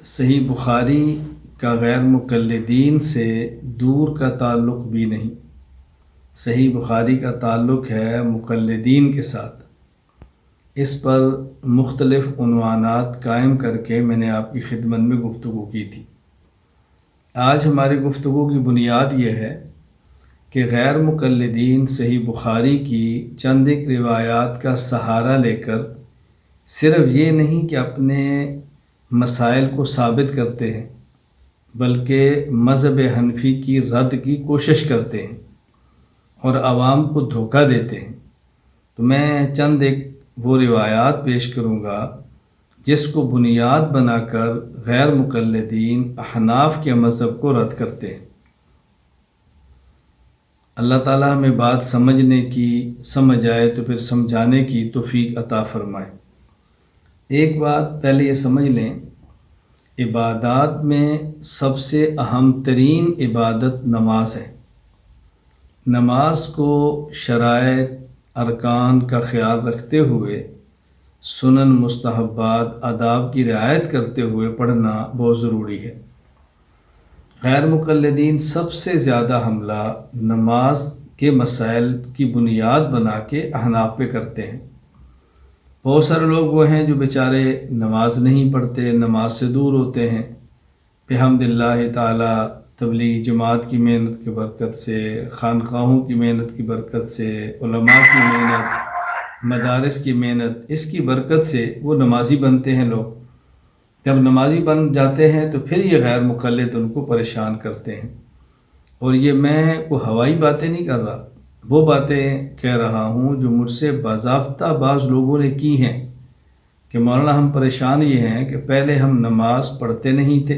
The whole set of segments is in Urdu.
صحیح بخاری کا غیر مقلدین سے دور کا تعلق بھی نہیں۔ صحیح بخاری کا تعلق ہے مقلدین کے ساتھ۔ اس پر مختلف عنوانات قائم کر کے میں نے آپ کی خدمت میں گفتگو کی تھی۔ آج ہماری گفتگو کی بنیاد یہ ہے کہ غیر مقلدین صحیح بخاری کی چند ایک روایات کا سہارا لے کر صرف یہ نہیں کہ اپنے مسائل کو ثابت کرتے ہیں، بلکہ مذہب حنفی کی رد کی کوشش کرتے ہیں اور عوام کو دھوکہ دیتے ہیں۔ تو میں چند ایک وہ روایات پیش کروں گا جس کو بنیاد بنا کر غیر مقلدین احناف کے مذہب کو رد کرتے ہیں۔ اللہ تعالیٰ ہمیں بات سمجھنے کی، سمجھ آئے تو پھر سمجھانے کی توفیق عطا فرمائے۔ ایک بات پہلے یہ سمجھ لیں، عبادات میں سب سے اہم ترین عبادت نماز ہے۔ نماز کو شرائط ارکان کا خیال رکھتے ہوئے، سنن مستحبات آداب کی رعایت کرتے ہوئے پڑھنا بہت ضروری ہے۔ غیر مقلدین سب سے زیادہ حملہ نماز کے مسائل کی بنیاد بنا کے احناف پہ کرتے ہیں۔ بہت سارے لوگ وہ ہیں جو بیچارے نماز نہیں پڑھتے، نماز سے دور ہوتے ہیں۔ بحمد اللہ تعالی تبلیغ جماعت کی محنت کی برکت سے، خانقاہوں کی محنت کی برکت سے، علماء کی محنت، مدارس کی محنت، اس کی برکت سے وہ نمازی بنتے ہیں۔ لوگ جب نمازی بن جاتے ہیں تو پھر یہ غیر مقلد ان کو پریشان کرتے ہیں۔ اور یہ میں کوئی ہوائی باتیں نہیں کر رہا، وہ باتیں کہہ رہا ہوں جو مجھ سے باضابطہ بعض لوگوں نے کی ہیں کہ مولانا ہم پریشان یہ ہیں کہ پہلے ہم نماز پڑھتے نہیں تھے،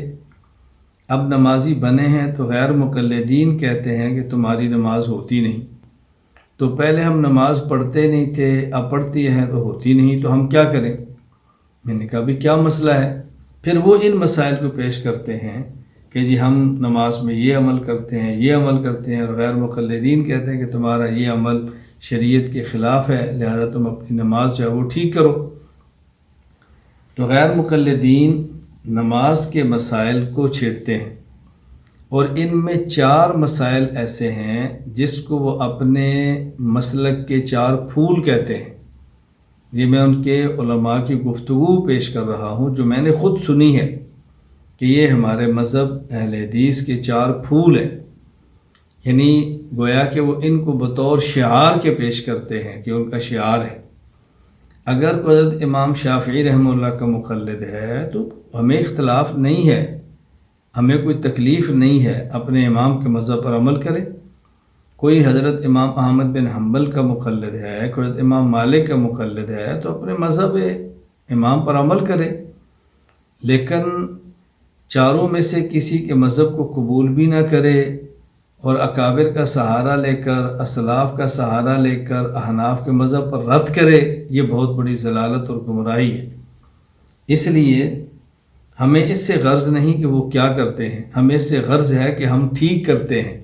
اب نمازی بنے ہیں تو غیر مقلدین کہتے ہیں کہ تمہاری نماز ہوتی نہیں۔ تو پہلے ہم نماز پڑھتے نہیں تھے، اب پڑھتی ہیں تو ہوتی نہیں، تو ہم کیا کریں؟ میں نے کہا بھی کیا مسئلہ ہے؟ پھر وہ ان مسائل کو پیش کرتے ہیں کہ جی ہم نماز میں یہ عمل کرتے ہیں، یہ عمل کرتے ہیں، اور غیر مقلدین کہتے ہیں کہ تمہارا یہ عمل شریعت کے خلاف ہے، لہذا تم اپنی نماز جو ہے وہ ٹھیک کرو۔ تو غیر مقلدین نماز کے مسائل کو چھیڑتے ہیں، اور ان میں 4 مسائل ایسے ہیں جس کو وہ اپنے مسلک کے 4 پھول کہتے ہیں۔ یہ میں ان کے علماء کی گفتگو پیش کر رہا ہوں جو میں نے خود سنی ہے کہ یہ ہمارے مذہب اہل حدیث کے 4 پھول ہیں، یعنی گویا کہ وہ ان کو بطور شعار کے پیش کرتے ہیں کہ ان کا شعار ہے۔ اگر حضرت امام شافعی رحمہ اللہ کا مقلد ہے تو ہمیں اختلاف نہیں ہے، ہمیں کوئی تکلیف نہیں ہے، اپنے امام کے مذہب پر عمل کرے۔ کوئی حضرت امام احمد بن حنبل کا مقلد ہے، کوئی حضرت امام مالک کا مقلد ہے تو اپنے مذہب امام پر عمل کرے، لیکن چاروں میں سے کسی کے مذہب کو قبول بھی نہ کرے اور اکابر کا سہارا لے کر، اسلاف کا سہارا لے کر احناف کے مذہب پر رد کرے، یہ بہت بڑی ضلالت اور گمراہی ہے۔ اس لیے ہمیں اس سے غرض نہیں کہ وہ کیا کرتے ہیں، ہمیں اس سے غرض ہے کہ ہم ٹھیک کرتے ہیں،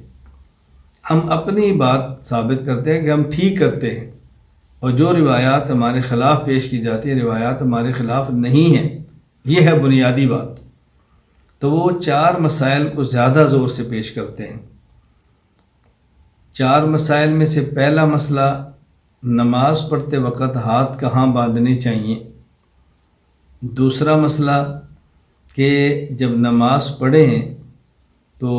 ہم اپنی بات ثابت کرتے ہیں کہ ہم ٹھیک کرتے ہیں، اور جو روایات ہمارے خلاف پیش کی جاتی ہیں روایات ہمارے خلاف نہیں ہیں، یہ ہے بنیادی بات۔ تو وہ 4 مسائل کو زیادہ زور سے پیش کرتے ہیں۔ 4 مسائل میں سے پہلا مسئلہ، نماز پڑھتے وقت ہاتھ کہاں باندھنے چاہیے۔ دوسرا مسئلہ کہ جب نماز پڑھیں تو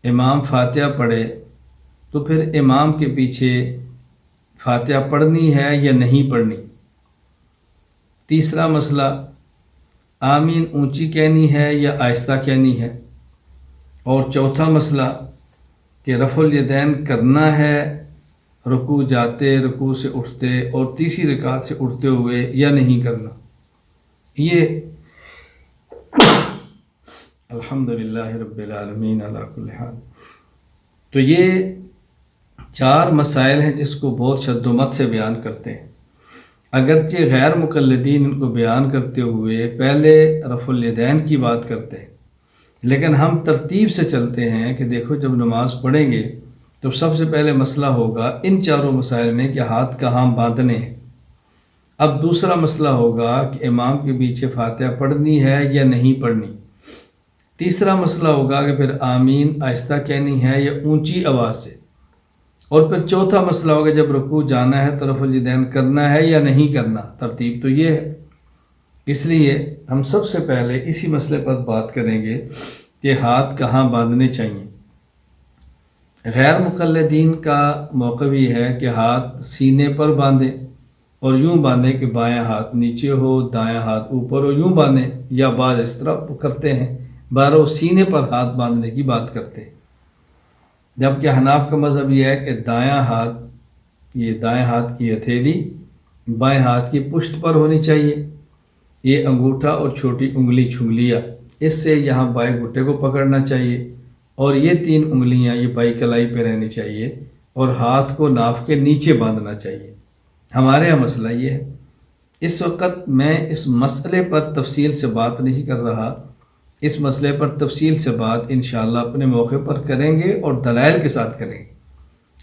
امام فاتحہ پڑھے تو پھر امام کے پیچھے فاتحہ پڑھنی ہے یا نہیں پڑھنی۔ تیسرا مسئلہ، آمین اونچی کہنی ہے یا آہستہ کہنی ہے۔ اور چوتھا مسئلہ کہ رفع الیدین کرنا ہے رکوع جاتے، رکوع سے اٹھتے اور تیسری رکعت سے اٹھتے ہوئے یا نہیں کرنا۔ یہ الحمدللہ رب العالمین علی کل حال۔ تو یہ 4 مسائل ہیں جس کو بہت شد و مت سے بیان کرتے ہیں، اگرچہ غیر مقلدین ان کو بیان کرتے ہوئے پہلے رفع الیدین کی بات کرتے ہیں، لیکن ہم ترتیب سے چلتے ہیں کہ دیکھو جب نماز پڑھیں گے تو سب سے پہلے مسئلہ ہوگا ان 4 مسائل میں کہ ہاتھ کہاں باندھنے ہیں۔ اب دوسرا مسئلہ ہوگا کہ امام کے پیچھے فاتحہ پڑھنی ہے یا نہیں پڑھنی۔ تیسرا مسئلہ ہوگا کہ پھر آمین آہستہ کہنی ہے یا اونچی آواز سے۔ اور پھر چوتھا مسئلہ ہوگا جب رکوع جانا ہے تو رفع الیدین کرنا ہے یا نہیں کرنا۔ ترتیب تو یہ ہے۔ اس لیے ہم سب سے پہلے اسی مسئلے پر بات کریں گے کہ ہاتھ کہاں باندھنے چاہیے۔ غیر مقلدین کا موقف یہ ہے کہ ہاتھ سینے پر باندھیں اور یوں باندھیں کہ بایاں ہاتھ نیچے ہو، دایاں ہاتھ اوپر ہو، یوں باندھیں، یا بعض اس طرح کرتے ہیں، بارہ سینے پر ہاتھ باندھنے کی بات کرتے ہیں۔ جبکہ حناف کا مذہب یہ ہے کہ دایاں ہاتھ، یہ دائیں ہاتھ کی ہتھیلی بائیں ہاتھ کی پشت پر ہونی چاہیے، یہ انگوٹھا اور چھوٹی انگلی چھنگلیاں اس سے یہاں بائیں گھٹے کو پکڑنا چاہیے، اور یہ 3 انگلیاں یہ بائیں کلائی پہ رہنی چاہیے، اور ہاتھ کو ناف کے نیچے باندھنا چاہیے۔ ہمارے یہاں مسئلہ یہ ہے۔ اس وقت میں اس مسئلے پر تفصیل سے بات نہیں کر رہا، اس مسئلے پر تفصیل سے بات انشاءاللہ اپنے موقع پر کریں گے اور دلائل کے ساتھ کریں گے۔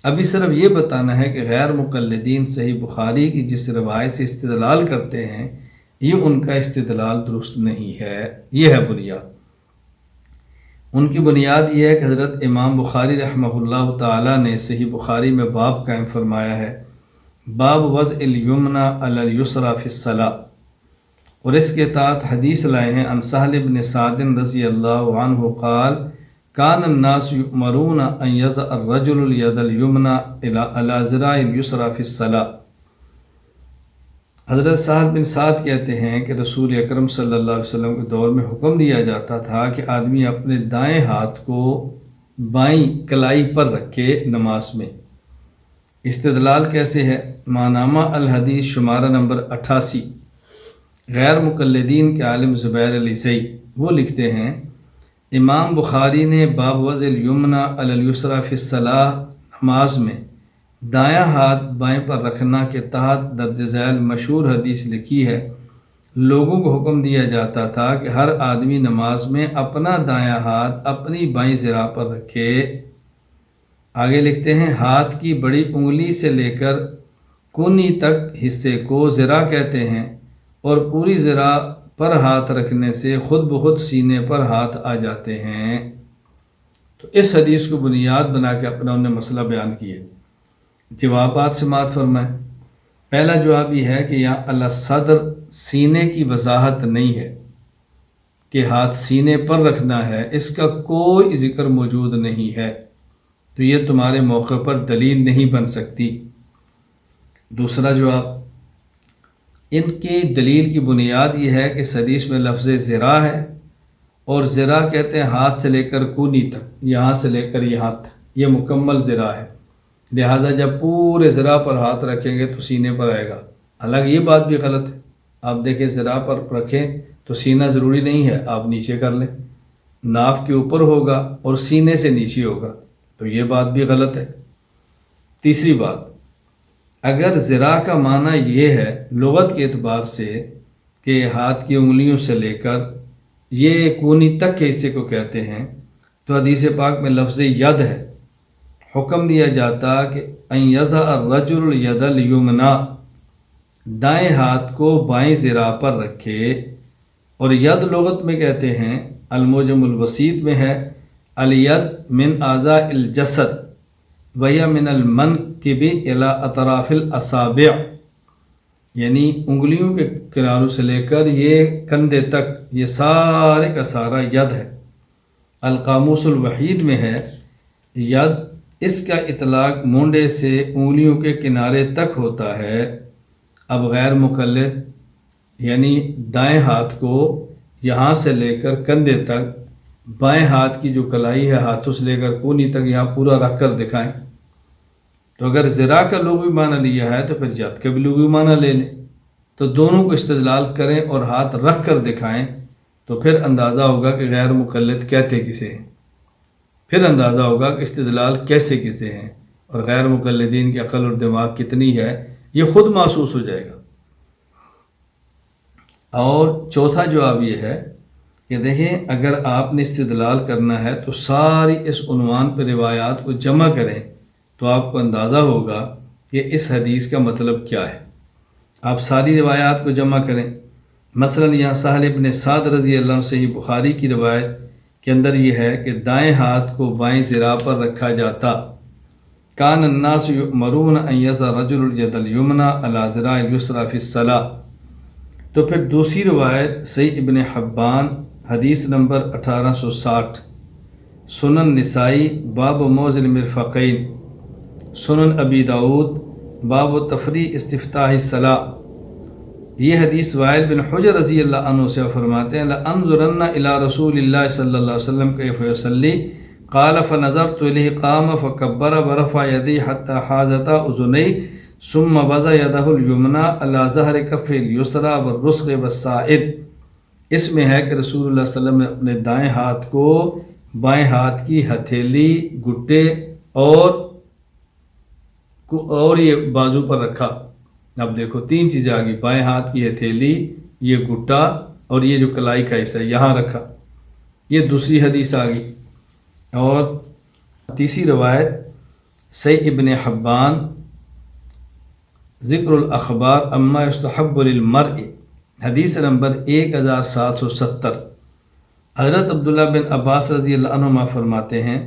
ابھی صرف یہ بتانا ہے کہ غیر مقلدین صحیح بخاری کی جس روایت سے استدلال کرتے ہیں یہ ان کا استدلال درست نہیں ہے۔ یہ ہے بنیاد۔ ان کی بنیاد یہ ہے کہ حضرت امام بخاری رحمہ اللہ تعالی نے صحیح بخاری میں باب قائم فرمایا ہے، باب وضع الیمنی علی الیسری فی الصلاۃ، اور اس کے تحت حدیث لائے ہیں عن سہل بن سعد رضی اللہ عنہ قال کان الناس یؤمرون ان یضع الرجل الید الیمنی علی ذراع الیسری فی الصلاۃ۔ حضرت سہل بن سعد کہتے ہیں کہ رسول اکرم صلی اللہ علیہ وسلم کے دور میں حکم دیا جاتا تھا کہ آدمی اپنے دائیں ہاتھ کو بائیں کلائی پر رکھے نماز میں۔ استدلال کیسے ہے؟ مانامہ الحدیث شمارہ نمبر 88، غیر مقلدین کے عالم زبیر علیسئی وہ لکھتے ہیں امام بخاری نے باب وضع الیمنی علی الیسری فی الصلاۃ نماز میں دایاں ہاتھ بائیں پر رکھنا کے تحت درج ذیل مشہور حدیث لکھی ہے۔ لوگوں کو حکم دیا جاتا تھا کہ ہر آدمی نماز میں اپنا دایاں ہاتھ اپنی بائیں ذراع پر رکھے۔ آگے لکھتے ہیں ہاتھ کی بڑی انگلی سے لے کر کونی تک حصے کو ذراع کہتے ہیں، اور پوری ذراع پر ہاتھ رکھنے سے خود بخود سینے پر ہاتھ آ جاتے ہیں۔ تو اس حدیث کو بنیاد بنا کے اپنا انہوں نے مسئلہ بیان کیا۔ جوابات سماعت فرمائیں۔ پہلا جواب یہ ہے کہ یہاں الصدر سینے کی وضاحت نہیں ہے کہ ہاتھ سینے پر رکھنا ہے، اس کا کوئی ذکر موجود نہیں ہے، تو یہ تمہارے موقع پر دلیل نہیں بن سکتی۔ دوسرا جواب، ان کی دلیل کی بنیاد یہ ہے کہ اس حدیث میں لفظ ذراع ہے، اور ذراع کہتے ہیں ہاتھ سے لے کر کونی تک، یہاں سے لے کر یہاں تک، یہ مکمل ذراع ہے۔ لہذا جب پورے ذراع پر ہاتھ رکھیں گے تو سینے پر آئے گا۔ حالانکہ یہ بات بھی غلط ہے۔ آپ دیکھیں ذراع پر رکھیں تو سینہ ضروری نہیں ہے، آپ نیچے کر لیں، ناف کے اوپر ہوگا اور سینے سے نیچے ہوگا، تو یہ بات بھی غلط ہے۔ تیسری بات، اگر ذراع کا معنی یہ ہے لغت کے اعتبار سے کہ ہاتھ کی انگلیوں سے لے کر یہ کونی تک کے حصے کو کہتے ہیں، تو حدیث پاک میں لفظ ید ہے۔ حکم دیا جاتا کہ ان یضع الرجل الید الیمنی، دائیں ہاتھ کو بائیں ذراع پر رکھے، اور ید لغت میں کہتے ہیں المعجم الوسیط میں ہے الید من اعضاء الجسد وہی من المنکب الی اطراف الاصابع، یعنی انگلیوں کے کناروں سے لے کر یہ کندھے تک یہ سارے کا سارا ید ہے۔ القاموس الوحید میں ہے ید اس کا اطلاق مونڈے سے انگلیوں کے کنارے تک ہوتا ہے۔ اب غیر مقلد یعنی دائیں ہاتھ کو یہاں سے لے کر کندھے تک، بائیں ہاتھ کی جو کلائی ہے ہاتھوں سے لے کر کونی تک یہاں پورا رکھ کر دکھائیں، تو اگر ذراع کا لغوی معنی لیا ہے تو پھر ید کا بھی لغوی معنی لے لیں، تو دونوں کو استدلال کریں اور ہاتھ رکھ کر دکھائیں، تو پھر اندازہ ہوگا کہ غیر مقلد کہتے کسے ہیں، پھر اندازہ ہوگا کہ استدلال کیسے کسے ہیں، اور غیر مقلدین کی عقل اور دماغ کتنی ہے یہ خود محسوس ہو جائے گا۔ اور چوتھا جواب یہ ہے کہ دیکھیں اگر آپ نے استدلال کرنا ہے تو ساری اس عنوان پہ روایات کو جمع کریں تو آپ کو اندازہ ہوگا کہ اس حدیث کا مطلب کیا ہے۔ آپ ساری روایات کو جمع کریں۔ مثلا یہاں سہل ابن سعد رضی اللہ عنہ سے ہی بخاری کی روایت کے اندر یہ ہے کہ دائیں ہاتھ کو بائیں ذراع پر رکھا جاتا۔ کان الناس یؤمرون ان یضع الرجل الید الیمنی علی ذراع الیسری فی الصلاۃ۔ تو پھر دوسری روایت صحیح ابن حبان حدیث نمبر 1860، سنن نسائی باب موضع المرفقین، سنن ابی داود باب تفریع استفتاح الصلاۃ۔ یہ حدیث وائل بن حجر رضی اللہ عنہ سے فرماتے ہیں لَأَنظُرَنَّ إِلَىٰ رَسُولِ اللَّهِ صلی اللہ علیہ وسلم كيف يصلي قال فنظرت إليه قام فكبر ورفع يديه حتى حاذتا أذنيه ثم وضع يده اليمنى على ظهر كفه اليسرى والرسغ والساعد۔ اس میں ہے کہ رسول اللہ صلی اللہ علیہ وسلم نے اپنے دائیں ہاتھ کو بائیں ہاتھ کی ہتھیلی، گھٹے اور یہ بازو پر رکھا۔ اب دیکھو تین چیزیں آ گئی، بائیں ہاتھ کی ہتھیلی، یہ گھٹا اور یہ جو کلائی کا حصہ ہے یہاں رکھا۔ یہ دوسری حدیث آ گئی۔ اور تیسری روایت صحیح ابن حبان ذکر الاخبار اما یستحب للمرء حدیث نمبر 1770۔ حضرت عبداللہ بن عباس رضی اللہ عنہما فرماتے ہیں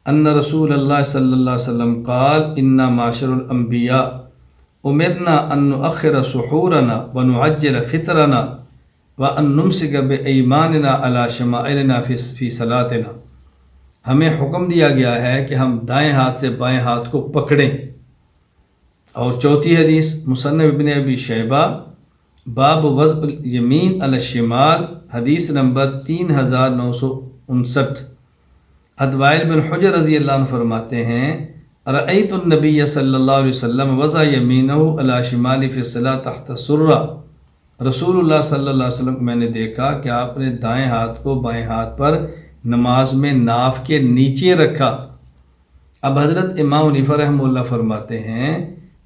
ان رسول اللہ صلی اللہ علیہ وسلم قال انا معاشر الانبیاء امرنا ان نؤخر سحورنا ونعجل فطرنا وان نمسک بایماننا علی شمائلنا فی صلاتنا۔ ہمیں حکم دیا گیا ہے کہ ہم دائیں ہاتھ سے بائیں ہاتھ کو پکڑیں۔ اور چوتھی حدیث مصنف ابن ابی شیبہ باب وضع الیمین علی الشمال حدیث نمبر 3959۔ وائل بن حجر رضی اللہ عنہ فرماتے ہیں رأیت النبی صلی اللہ علیہ وسلم وضع یمینہ علی شمالی فی الصلاۃ تحت السرہ۔ رسول اللہ صلی اللہ علیہ وسلم میں نے دیکھا کہ آپ نے دائیں ہاتھ کو بائیں ہاتھ پر نماز میں ناف کے نیچے رکھا۔ اب حضرت امام حنیفہ رحمہ اللہ فرماتے ہیں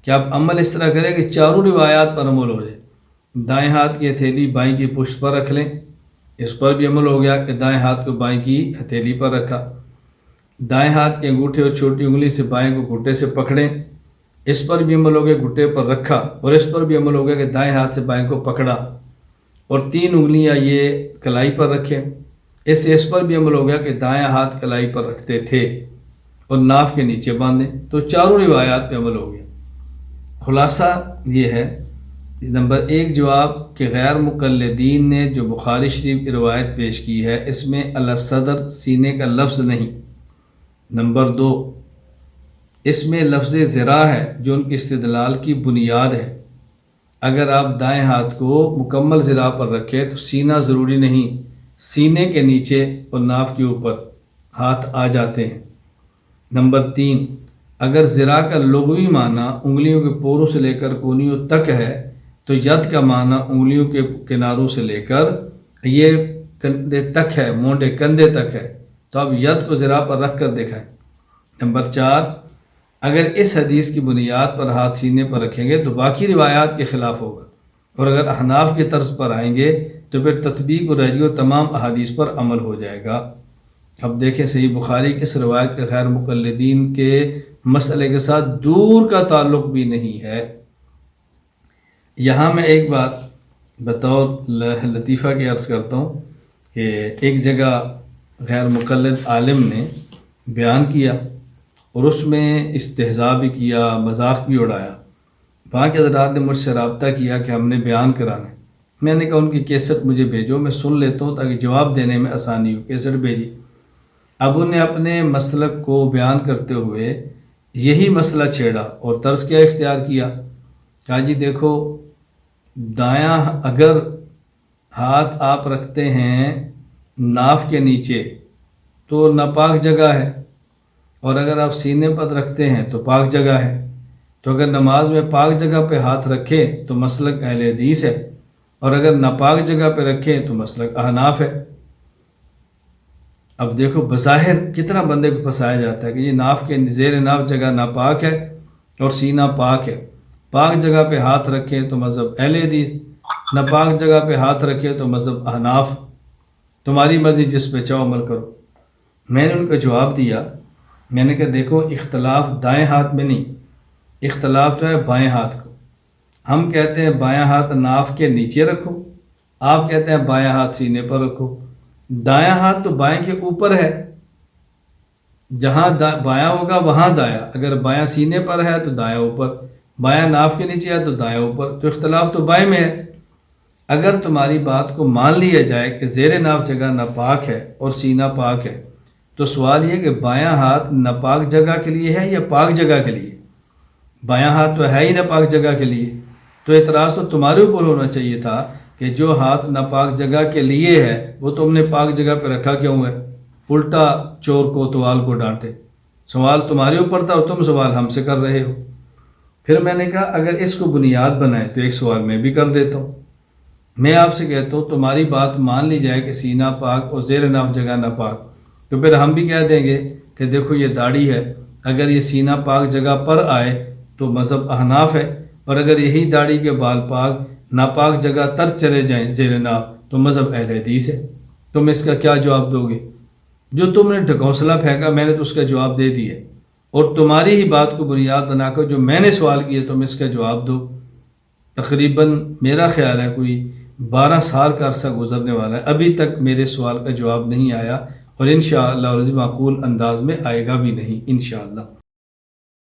کہ آپ عمل اس طرح کریں کہ چاروں روایات پر عمل ہو جائے۔ دائیں ہاتھ کی ہتھیلی بائیں کی پشت پر رکھ لیں، اس پر بھی عمل ہو گیا کہ دائیں ہاتھ کو بائیں کی ہتھیلی پر رکھا۔ دائیں ہاتھ کے انگوٹھے اور چھوٹی انگلی سے بائیں کو گھٹے سے پکڑیں، اس پر بھی عمل ہو گیا، گھٹے پر رکھا، اور اس پر بھی عمل ہو گیا کہ دائیں ہاتھ سے بائیں کو پکڑا اور تین انگلیاں یہ کلائی پر رکھیں۔ اس پر بھی عمل ہو گیا کہ دائیں ہاتھ کلائی پر رکھتے تھے اور ناف کے نیچے باندھیں۔ تو چاروں روایات پہ عمل ہو گیا۔ خلاصہ یہ ہے نمبر 1 جواب کہ غیر مقلدین نے جو بخاری شریف کی روایت پیش کی ہے اس میں علی صدر سینے کا لفظ نہیں۔ نمبر 2 اس میں لفظ ذراع ہے جو ان کے استدلال کی بنیاد ہے۔ اگر آپ دائیں ہاتھ کو مکمل ذراع پر رکھیں تو سینہ ضروری نہیں، سینے کے نیچے اور ناف کے اوپر ہاتھ آ جاتے ہیں۔ نمبر 3 اگر ذراع کا لغوی معنی انگلیوں کے پوروں سے لے کر کونیوں تک ہے تو ید کا معنی انگلیوں کے کناروں سے لے کر یہ کندھے تک ہے، مونڈے کندھے تک ہے، تو اب ید کو ذراع پر رکھ کر دکھائیں۔ نمبر 4 اگر اس حدیث کی بنیاد پر ہاتھ سینے پر رکھیں گے تو باقی روایات کے خلاف ہوگا، اور اگر احناف کی طرز پر آئیں گے تو پھر تطبیق اور رجی و تمام احادیث پر عمل ہو جائے گا۔ اب دیکھیں صحیح بخاری کی اس روایت کے غیر مقلدین کے مسئلے کے ساتھ دور کا تعلق بھی نہیں ہے۔ یہاں میں ایک بات بطور لطیفہ کے عرض کرتا ہوں کہ ایک جگہ غیر مقلد عالم نے بیان کیا اور اس میں استہزاء بھی کیا، مذاق بھی اڑایا۔ وہاں کے حضرات نے مجھ سے رابطہ کیا کہ ہم نے بیان کرانا ہے۔ میں نے کہا ان کی کیسٹ مجھے بھیجو، میں سن لیتا ہوں تاکہ جواب دینے میں آسانی ہو۔ کیسٹ بھیجی۔ اب انہیں اپنے مسلک کو بیان کرتے ہوئے یہی مسئلہ چھیڑا اور طرز کیا اختیار کیا، کہا جی دیکھو دایاں اگر ہاتھ آپ رکھتے ہیں ناف کے نیچے تو ناپاک جگہ ہے، اور اگر آپ سینے پر رکھتے ہیں تو پاک جگہ ہے۔ تو اگر نماز میں پاک جگہ پہ ہاتھ رکھے تو مسلک اہل حدیث ہے، اور اگر ناپاک جگہ پہ رکھے تو مسلک احناف ہے۔ اب دیکھو بظاہر کتنا بندے کو پھنسایا جاتا ہے کہ یہ ناف کے زیر ناف جگہ ناپاک ہے اور سینہ پاک ہے، پاک جگہ پہ ہاتھ رکھے تو مذہب اہل حدیث، ناپاک جگہ پہ ہاتھ رکھے تو مذہب احناف، تمہاری مرضی جس پہ چاہو عمل کرو۔ میں نے ان کا جواب دیا، میں نے کہا دیکھو اختلاف دائیں ہاتھ میں نہیں، اختلاف تو ہے بائیں ہاتھ کو۔ ہم کہتے ہیں بایاں ہاتھ ناف کے نیچے رکھو، آپ کہتے ہیں بایاں ہاتھ سینے پر رکھو۔ دایاں ہاتھ تو بائیں کے اوپر ہے، جہاں بایاں ہوگا وہاں دایاں، اگر بایاں سینے پر ہے تو دایاں اوپر، بایاں ناف کے نیچے ہے تو دایاں اوپر، تو اختلاف تو بائیں میں ہے۔ اگر تمہاری بات کو مان لیا جائے کہ زیر ناف جگہ ناپاک ہے اور سینہ پاک ہے، تو سوال یہ کہ بایاں ہاتھ ناپاک جگہ کے لیے ہے یا پاک جگہ کے لیے؟ بایاں ہاتھ تو ہے ہی ناپاک جگہ کے لیے، تو اعتراض تو تمہارے اوپر ہونا چاہیے تھا کہ جو ہاتھ ناپاک جگہ کے لیے ہے وہ تم نے پاک جگہ پہ رکھا کیوں ہے؟ الٹا چور کوتوال کو ڈانٹے، سوال تمہارے اوپر تھا اور تم سوال ہم سے کر رہے ہو۔ پھر میں نے کہا اگر اس کو بنیاد بنائے تو ایک سوال میں بھی کر دیتا ہوں، میں آپ سے کہتا ہوں تمہاری بات مان لی جائے کہ سینہ پاک اور زیر ناف جگہ ناپاک، تو پھر ہم بھی کہہ دیں گے کہ دیکھو یہ داڑھی ہے، اگر یہ سینہ پاک جگہ پر آئے تو مذہب احناف ہے، اور اگر یہی داڑھی کے بال پاک ناپاک جگہ تر چلے جائیں زیر ناف تو مذہب اہل حدیث ہے۔ تم اس کا کیا جواب دو گے؟ جو تم نے ڈھکوسلا پھینکا میں نے تو اس کا جواب دے دیا، اور تمہاری ہی بات کو بنیاد بنا کر جو میں نے سوال کیا تم اس کا جواب دو۔ تقریباً میرا خیال ہے کوئی 12 سال کا عرصہ گزرنے والا ہے، ابھی تک میرے سوال کا جواب نہیں آیا، اور انشاءاللہ اور معقول انداز میں آئے گا بھی نہیں انشاءاللہ۔